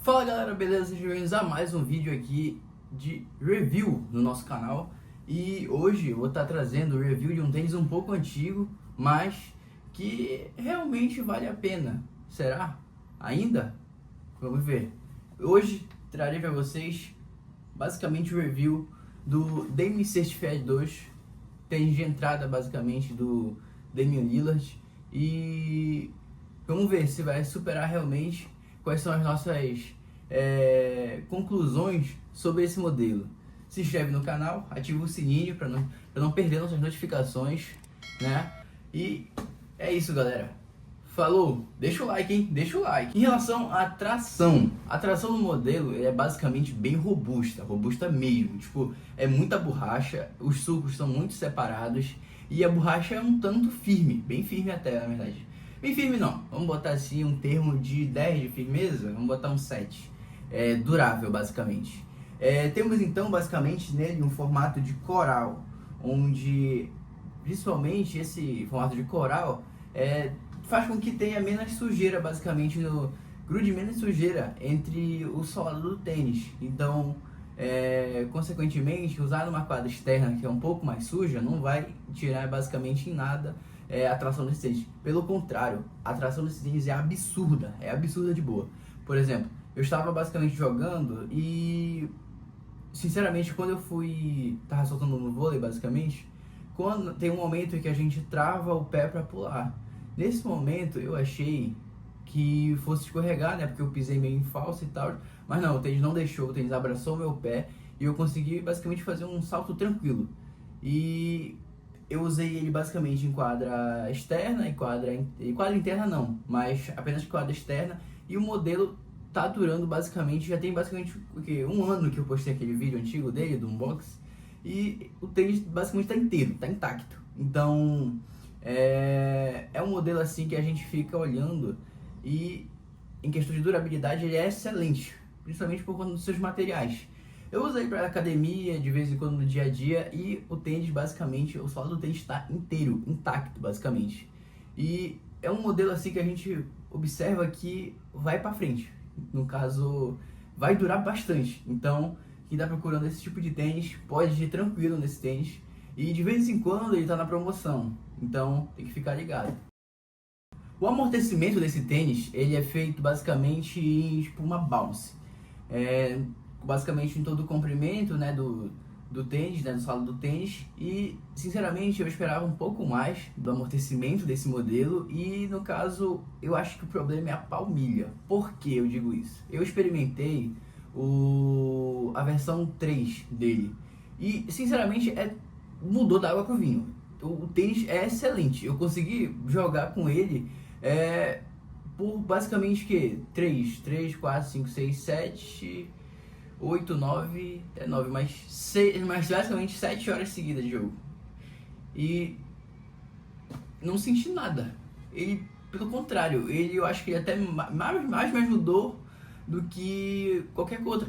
Fala galera, beleza? Sejam bem-vindos a mais um vídeo aqui de review no nosso canal. E hoje eu vou estar trazendo o review de um tênis um pouco antigo, mas que realmente vale a pena. Será? Ainda? Vamos ver. Hoje trarei para vocês basicamente o review do Dame Certified 2, tênis de entrada basicamente do Damian Lillard. E vamos ver se vai superar realmente quais são as nossas conclusões sobre esse modelo. Se inscreve no canal, ativa o sininho para não perder nossas notificações, né? E é isso, galera. Falou, deixa o like, hein? Deixa o like. Em relação à tração, a tração do modelo é basicamente bem robusta mesmo. Tipo, é muita borracha, os sulcos são muito separados e a borracha é um tanto firme, bem firme até, na verdade. Bem firme não, vamos botar assim um termo de 10 de firmeza, vamos botar um 7. É durável, basicamente. Temos então basicamente nele um formato de coral, onde principalmente esse formato de coral faz com que tenha menos sujeira, basicamente, grude menos sujeira entre o solado do tênis. Então, consequentemente, usar numa quadra externa que é um pouco mais suja não vai tirar basicamente em nada a tração desse tênis. Pelo contrário, a tração desse tênis é absurda de boa. Por exemplo, eu estava basicamente jogando e, sinceramente, quando eu tava soltando no vôlei, basicamente, tem um momento em que a gente trava o pé para pular. Nesse momento eu achei que fosse escorregar, né, porque eu pisei meio em falso e tal, mas não, o tênis não deixou, o tênis abraçou meu pé e eu consegui basicamente fazer um salto tranquilo. E eu usei ele basicamente em quadra externa e quadra interna não, mas apenas quadra externa, e o modelo tá durando basicamente, já tem basicamente um ano que eu postei aquele vídeo antigo dele, do unboxing, e o tênis basicamente tá inteiro, tá intacto. Então é um modelo assim que a gente fica olhando e em questão de durabilidade ele é excelente, principalmente por conta dos seus materiais. Eu usei para academia de vez em quando no dia a dia e o tênis basicamente, o solo do tênis está inteiro, intacto basicamente. E é um modelo assim que a gente observa que vai para frente, no caso vai durar bastante. Então quem está procurando esse tipo de tênis pode ir tranquilo nesse tênis, e de vez em quando ele está na promoção, então tem que ficar ligado. O amortecimento desse tênis ele é feito basicamente em espuma bounce, basicamente em todo o comprimento, né, do tênis, né, do solo do tênis. E sinceramente eu esperava um pouco mais do amortecimento desse modelo, e no caso eu acho que o problema é a palmilha. Por que eu digo isso? Eu experimentei a versão 3 dele e sinceramente mudou da água pro vinho. O tênis é excelente, eu consegui jogar com ele por basicamente que 3, 4, 5, 6, 7, 8, 9, 9, mas basicamente 7 horas seguidas de jogo. E não senti nada. Ele, pelo contrário, eu acho que ele até mais me ajudou do que qualquer outra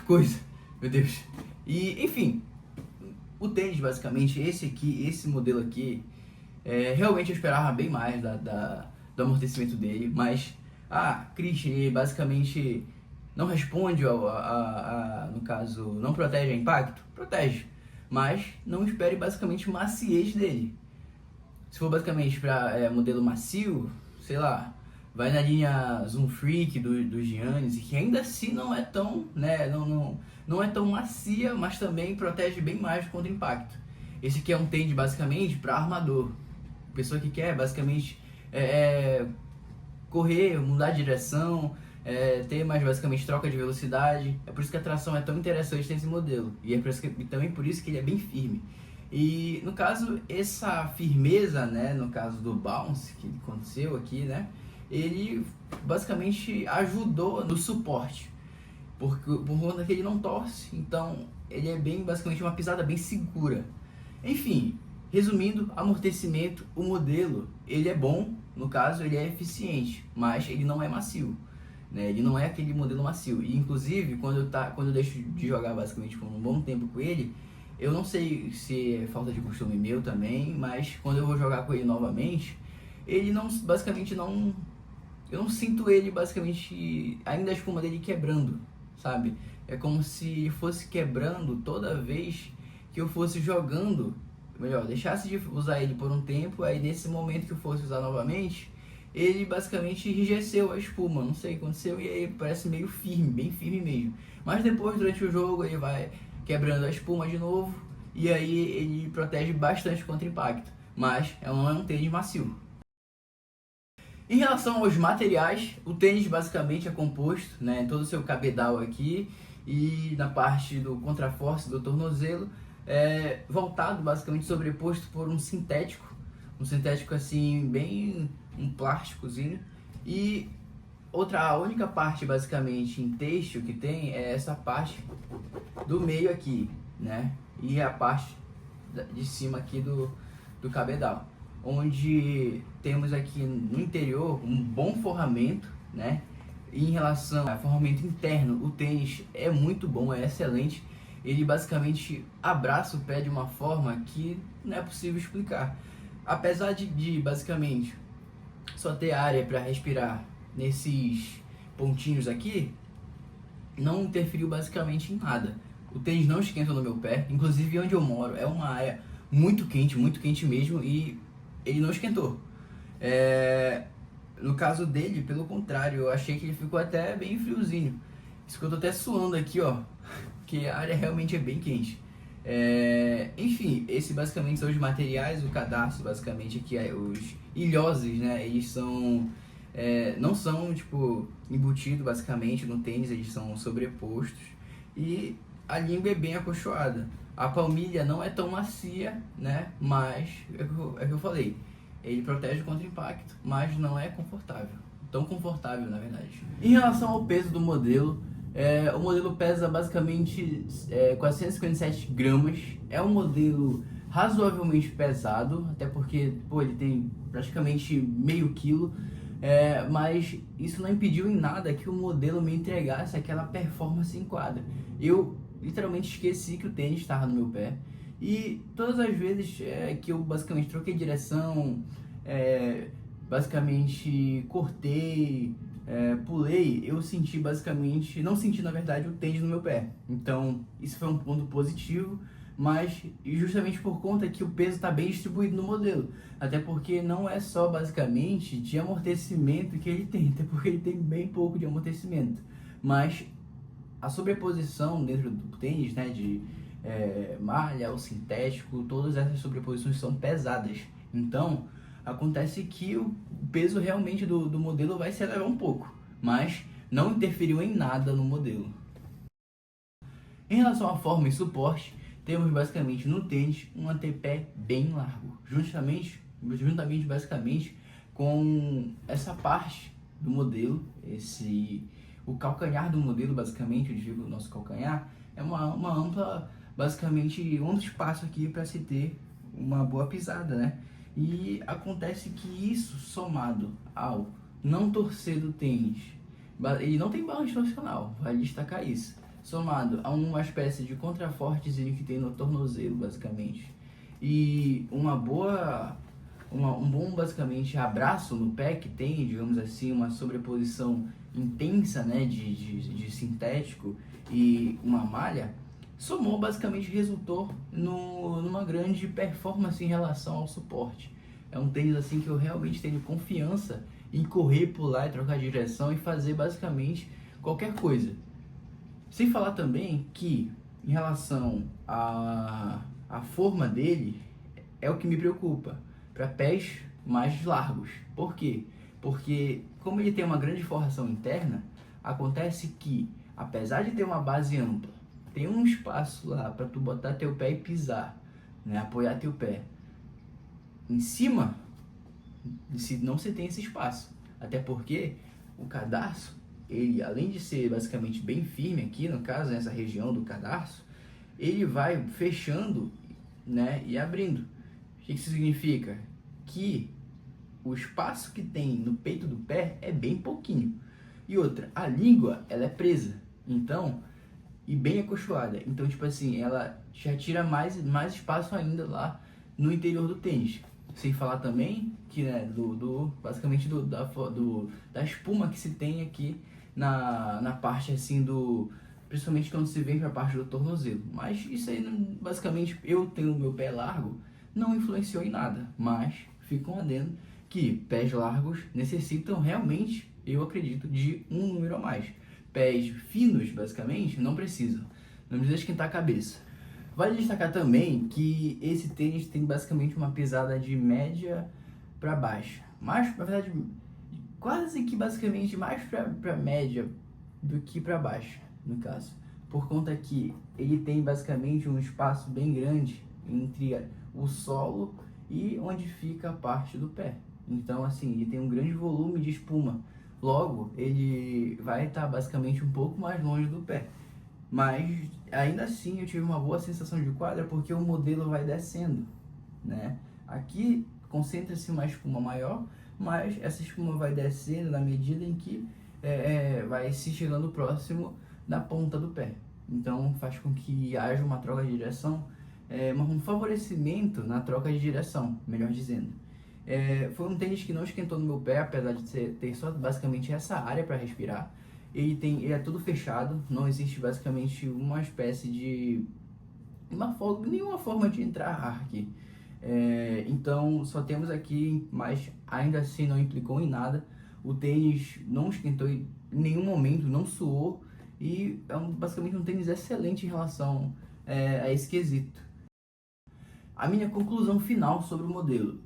coisa. Meu Deus. E enfim, o tênis basicamente, esse modelo aqui, realmente eu esperava bem mais do amortecimento dele, mas Christian, ele basicamente não responde no caso, não protege a impacto? Protege, mas não espere basicamente maciez dele. Se for basicamente para modelo macio, sei lá, vai na linha Zoom Freak do Giannis, que ainda assim não é tão, né, não é tão macia, mas também protege bem mais contra impacto. Esse aqui é um tênis basicamente para armador, pessoa que quer basicamente correr, mudar de direção, ter mais basicamente troca de velocidade. É por isso que a tração é tão interessante nesse modelo, e também por isso que ele é bem firme. E no caso, essa firmeza, né, no caso do bounce que aconteceu aqui, né, ele basicamente ajudou no suporte, por conta que ele não torce, então ele é basicamente uma pisada bem segura. Enfim, resumindo, amortecimento, o modelo ele é bom, no caso ele é eficiente, mas ele não é macio, né? Ele não é aquele modelo macio. E inclusive quando eu deixo de jogar basicamente por um bom tempo com ele, eu não sei se é falta de costume meu também, mas quando eu vou jogar com ele novamente, ele não, basicamente não, eu não sinto ele basicamente, ainda a espuma dele quebrando, sabe? É como se fosse quebrando toda vez que eu fosse jogando, melhor, deixasse de usar ele por um tempo, aí nesse momento que eu fosse usar novamente, ele basicamente enrijeceu a espuma, não sei o que aconteceu, e aí parece meio firme, bem firme mesmo. Mas depois, durante o jogo, ele vai quebrando a espuma de novo, e aí ele protege bastante contra impacto, mas não é um tênis macio. Em relação aos materiais, o tênis basicamente é composto, né, todo o seu cabedal aqui e na parte do contraforce do tornozelo, voltado basicamente sobreposto por um sintético assim bem um plásticozinho, e a única parte basicamente em têxtil que tem é essa parte do meio aqui, né, e a parte de cima aqui do cabedal, onde temos aqui no interior um bom forramento, né? E em relação ao forramento interno, o tênis é muito bom, é excelente. Ele basicamente abraça o pé de uma forma que não é possível explicar. Apesar de basicamente só ter área para respirar nesses pontinhos aqui, não interferiu basicamente em nada. O tênis não esquenta no meu pé, inclusive onde eu moro é uma área muito quente mesmo, e ele não esquentou. No caso dele, pelo contrário, eu achei que ele ficou até bem friozinho. Isso que eu tô até suando aqui, ó, que a área realmente é bem quente. Enfim, esse basicamente são os materiais. O cadarço basicamente aqui, os ilhoses, né, eles são não são tipo embutidos basicamente no tênis, eles são sobrepostos, e a língua é bem acolchoada. A palmilha não é tão macia, né, mas é que eu falei, ele protege contra impacto, mas não é confortável, tão confortável na verdade. Em relação ao peso do modelo, o modelo pesa basicamente 457 gramas, é um modelo razoavelmente pesado, até porque ele tem praticamente meio quilo, mas isso não impediu em nada que o modelo me entregasse aquela performance em quadra. Eu literalmente esqueci que o tênis estava no meu pé, e todas as vezes que eu basicamente troquei direção, basicamente cortei, pulei, eu senti basicamente, não senti na verdade o tênis no meu pé. Então isso foi um ponto positivo, mas justamente por conta que o peso está bem distribuído no modelo, até porque não é só basicamente de amortecimento que ele tem, até porque ele tem bem pouco de amortecimento, mas a sobreposição dentro do tênis, né, de malha ou sintético, todas essas sobreposições são pesadas. Então acontece que o peso realmente do modelo vai se elevar um pouco, mas não interferiu em nada no modelo. Em relação à forma e suporte, temos basicamente no tênis um antepé bem largo, juntamente basicamente com essa parte do modelo, o calcanhar do modelo basicamente, eu digo o nosso calcanhar, é uma ampla, basicamente um amplo espaço aqui para se ter uma boa pisada, né? E acontece que isso, somado ao não torcer do tênis, ele não tem barra distorcional, vale destacar isso, somado a uma espécie de contrafortezinho que tem no tornozelo basicamente, e um bom basicamente abraço no pé que tem, digamos assim, uma sobreposição intensa, né, de sintético e uma malha, somou basicamente, resultou numa grande performance em relação ao suporte. É um tênis assim que eu realmente tenho confiança em correr, pular e trocar de direção e fazer basicamente qualquer coisa. Sem falar também que em relação à forma dele, é o que me preocupa para pés mais largos. Por quê? Porque como ele tem uma grande forração interna, acontece que, apesar de ter uma base ampla, tem um espaço lá para tu botar teu pé e pisar, né? Apoiar teu pé. Em cima, não se tem esse espaço. Até porque o cadarço, ele além de ser basicamente bem firme aqui, no caso, nessa região do cadarço, ele vai fechando, né, e abrindo. O que isso significa? Que o espaço que tem no peito do pé é bem pouquinho. E outra, a língua, ela é presa. Então, e bem acolchoada. Então, tipo assim, ela já tira mais espaço ainda lá no interior do tênis. Sem falar também que, né, basicamente da espuma que se tem aqui na parte assim principalmente quando se vem para a parte do tornozelo. Mas isso aí, basicamente, eu tenho o meu pé largo, não influenciou em nada. Mas fica um adendo que pés largos necessitam realmente, eu acredito, de um número a mais. Pés finos, basicamente, não precisam. Não precisa esquentar a cabeça. Vale destacar também que esse tênis tem basicamente uma pesada de média para baixa. Mas, na verdade, quase que basicamente mais para média do que para baixa, no caso. Por conta que ele tem basicamente um espaço bem grande entre o solo e onde fica a parte do pé. Então, assim, ele tem um grande volume de espuma. Logo, ele vai estar basicamente um pouco mais longe do pé. Mas ainda assim eu tive uma boa sensação de quadra porque o modelo vai descendo, né? Aqui concentra-se uma espuma maior, mas essa espuma vai descendo na medida em que vai se chegando próximo da ponta do pé. Então faz com que haja uma troca de direção, um favorecimento na troca de direção, melhor dizendo. Foi um tênis que não esquentou no meu pé, apesar de ter só basicamente essa área para respirar. Ele é tudo fechado, não existe basicamente uma espécie de nenhuma forma de entrar ar aqui. Então só temos aqui, mas ainda assim não implicou em nada. O tênis não esquentou em nenhum momento, não suou e basicamente um tênis excelente em relação a esse quesito. A minha conclusão final sobre o modelo.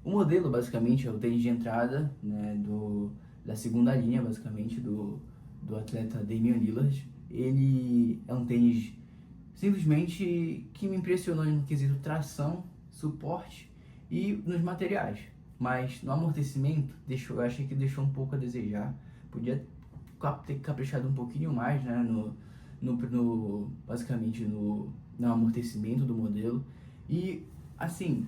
O modelo basicamente é o tênis de entrada, né, da segunda linha basicamente do atleta Damian Lillard. Ele é um tênis simplesmente que me impressionou no quesito tração, suporte e nos materiais. Mas no amortecimento, eu achei que deixou um pouco a desejar. Podia ter caprichado um pouquinho mais, né, basicamente no amortecimento do modelo. E assim,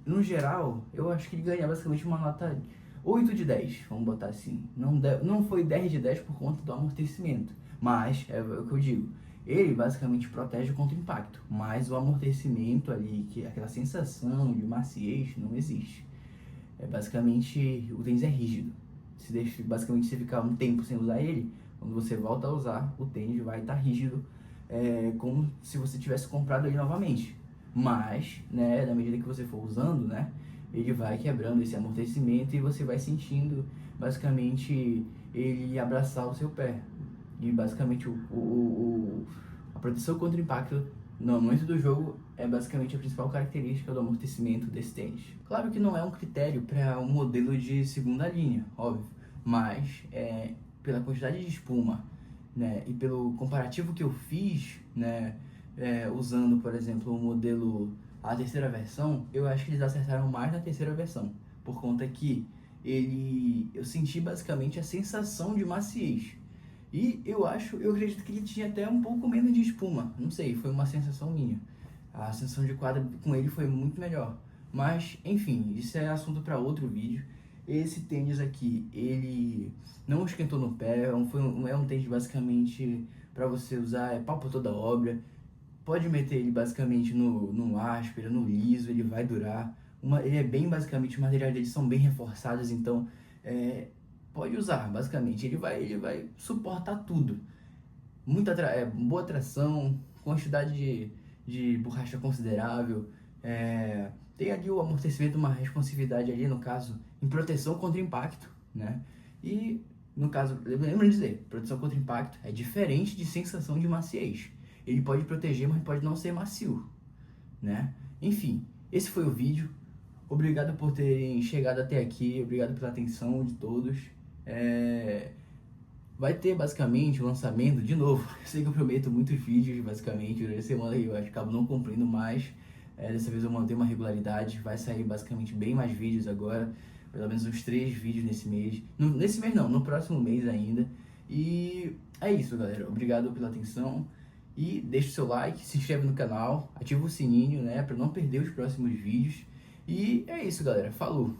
no geral, eu acho que ele ganha basicamente uma nota 8 de 10, vamos botar assim. Não foi 10 de 10 por conta do amortecimento, mas é o que eu digo. Ele basicamente protege contra o impacto, mas o amortecimento ali, que aquela sensação de maciez, não existe. Basicamente, o tênis é rígido. Basicamente, se ficar um tempo sem usar ele, quando você volta a usar, o tênis vai estar rígido, como se você tivesse comprado ele novamente. Mas, né, na medida que você for usando, né, ele vai quebrando esse amortecimento e você vai sentindo, basicamente, ele abraçar o seu pé. E, basicamente, a proteção contra o impacto no momento do jogo é basicamente a principal característica do amortecimento desse tênis. Claro que não é um critério para um modelo de segunda linha, óbvio, mas pela quantidade de espuma, né, e pelo comparativo que eu fiz, né, usando, por exemplo, o modelo, a terceira versão, eu acho que eles acertaram mais na terceira versão, por conta que eu senti basicamente a sensação de maciez. E eu acredito que ele tinha até um pouco menos de espuma, não sei, foi uma sensação minha. A sensação de quadra com ele foi muito melhor. Mas, enfim, isso é assunto para outro vídeo. Esse tênis aqui, ele não esquentou no pé, é um tênis basicamente para você usar, pau por toda obra. Pode meter ele basicamente no áspero, no liso, ele vai durar. Ele é bem basicamente, os materiais dele são bem reforçados, então pode usar basicamente. Ele vai suportar tudo. Boa tração, quantidade de borracha considerável. Tem ali o amortecimento, uma responsividade ali, no caso, em proteção contra impacto, né? E, no caso, lembra de dizer, proteção contra impacto é diferente de sensação de maciez. Ele pode proteger, mas pode não ser macio, né? Enfim, esse foi o vídeo. Obrigado por terem chegado até aqui, obrigado pela atenção de todos. Vai ter basicamente o lançamento de novo. Eu sei que eu prometo muitos vídeos, basicamente, durante a semana eu acabo não cumprindo mais. Dessa vez eu mantenho uma regularidade, vai sair basicamente bem mais vídeos agora, pelo menos uns 3 vídeos nesse mês. Nesse mês não, no próximo mês ainda. E é isso, galera. Obrigado pela atenção. E deixa o seu like, se inscreve no canal, ativa o sininho, né, para não perder os próximos vídeos. E é isso, galera. Falou!